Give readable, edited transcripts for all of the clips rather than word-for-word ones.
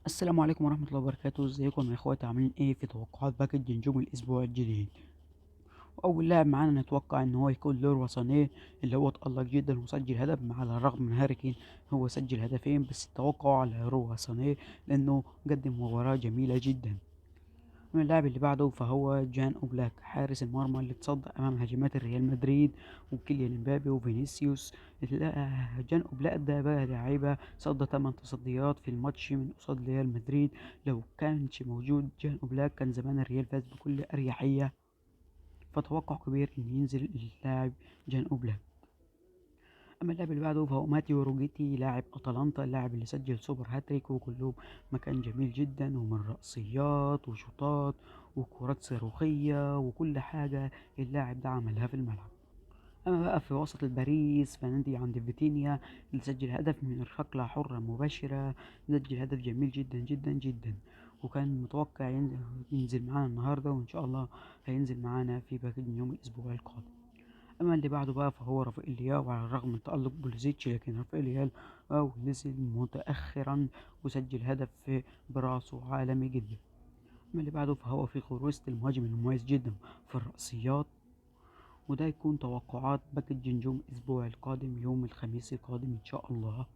السلام عليكم ورحمة الله وبركاته، ازيكم يا اخواتي؟ عاملين ايه في توقعات باكج نجوم الاسبوع الجديد؟ واول لاعب معانا نتوقع ان هو يكون ليروي سانيه، اللي هو اتألق جدا وسجل هدف على الرغم من هاري كين. هو سجل هدفين بس التوقع على ليروي سانيه لانه قدم مباراة جميلة جدا. من اللاعب اللي بعده فهو جان اوبلاك، حارس المرمى اللي تصدى امام هجمات الريال مدريد وكيليان امبابي وفينيسيوس. جان اوبلاك ده بقى لعيبه صدى 8 تصديات في الماتش من قصاد ريال مدريد. لو كانش موجود جان اوبلاك كان زمان الريال فاز بكل اريحيه، فتوقع كبير ان ينزل اللاعب جان اوبلاك. اما اللاعب اللي بعده فهو ماتيو روجيتي، لاعب اتلانتا، اللاعب اللي سجل سوبر هاتريك وكلهم مكان جميل جدا، ومن رأسيات وشوطات وكرات صاروخية وكل حاجة اللاعب ده عملها في الملعب. اما بقى في وسط الباريس فنادي عند فيتينيا، اللي سجل هدف من ركلة حرة مباشرة، سجل هدف جميل جدا جدا جدا، وكان متوقع ينزل معانا النهارده، وان شاء الله هينزل معانا في باقي يوم الاسبوع القادم. أما اللي بعده بقى فهو رافائيل لياو، على الرغم من تألق بوليزيتش لكن رافائيل لياو نزل متأخرا وسجل هدف براسه عالمي جدا. أما اللي بعده فهو في خروست، المهاجم المميز جدا في الرأسيات، وده يكون توقعات باكج نجوم الأسبوع القادم يوم الخميس القادم إن شاء الله.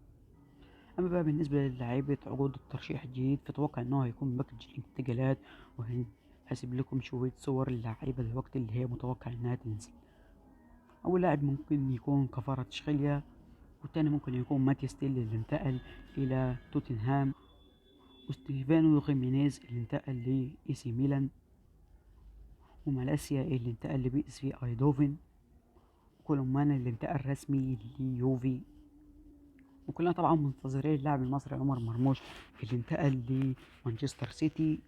أما بقى بالنسبة للاعيبة عقود الترشيح الجديد فتوقع إنه هيكون باكج الانتقالات، وهسيب لكم شوية صور للاعيبة دلوقتي اللي هي متوقع إنها تنزل. أول لاعب ممكن يكون كفاراتسخيليا، والتاني ممكن يكون ماتياس تيل اللي انتقل إلى توتنهام، وستيفانو خيمينيز اللي انتقل لإي سي ميلان، ومالاسيا اللي انتقل لبي اس في ايدوفن، وكولومان اللي انتقل رسمي ليوفي. وكلنا طبعا منتظرين اللاعب المصري عمر مرموش اللي انتقل لمانشستر سيتي،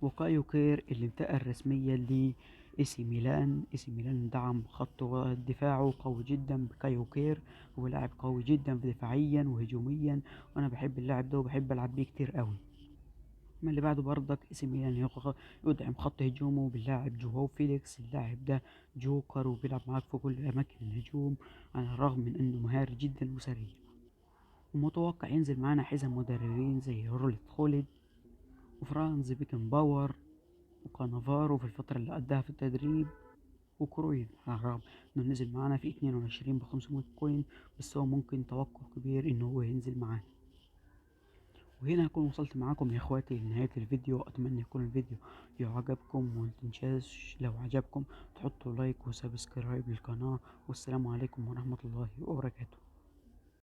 وكايو كير اللي انتقل رسميا ل اي سي ميلان. اي سي ميلان دعم خط دفاعه قوي جدا بكايو كير، هو لاعب قوي جدا دفاعيا وهجوميا، وانا بحب اللاعب ده وبحب العب بيه كتير قوي. اما اللي بعده برضك اي سي ميلان يدعم خط هجومه باللاعب جواو فيليكس، اللاعب ده جوكر وبيلعب معاك في كل اماكن الهجوم على الرغم من انه مهاري جدا وسريع. ومتوقع ينزل معانا حزم مدربين زي رولت خولد وفرانز بيكن باور وكانافارو في الفترة اللي قدها في التدريب، وكرويف على الرغم انه نزل معانا في 22 ب500 كوين، بس هو ممكن توقع كبير انه هو ينزل معانا. وهنا هكون وصلت معاكم يا اخواتي لنهاية الفيديو، اتمنى يكون الفيديو يعجبكم، وما تنساش لو عجبكم تحطوا لايك وسبسكرايب للقناة، والسلام عليكم ورحمة الله وبركاته.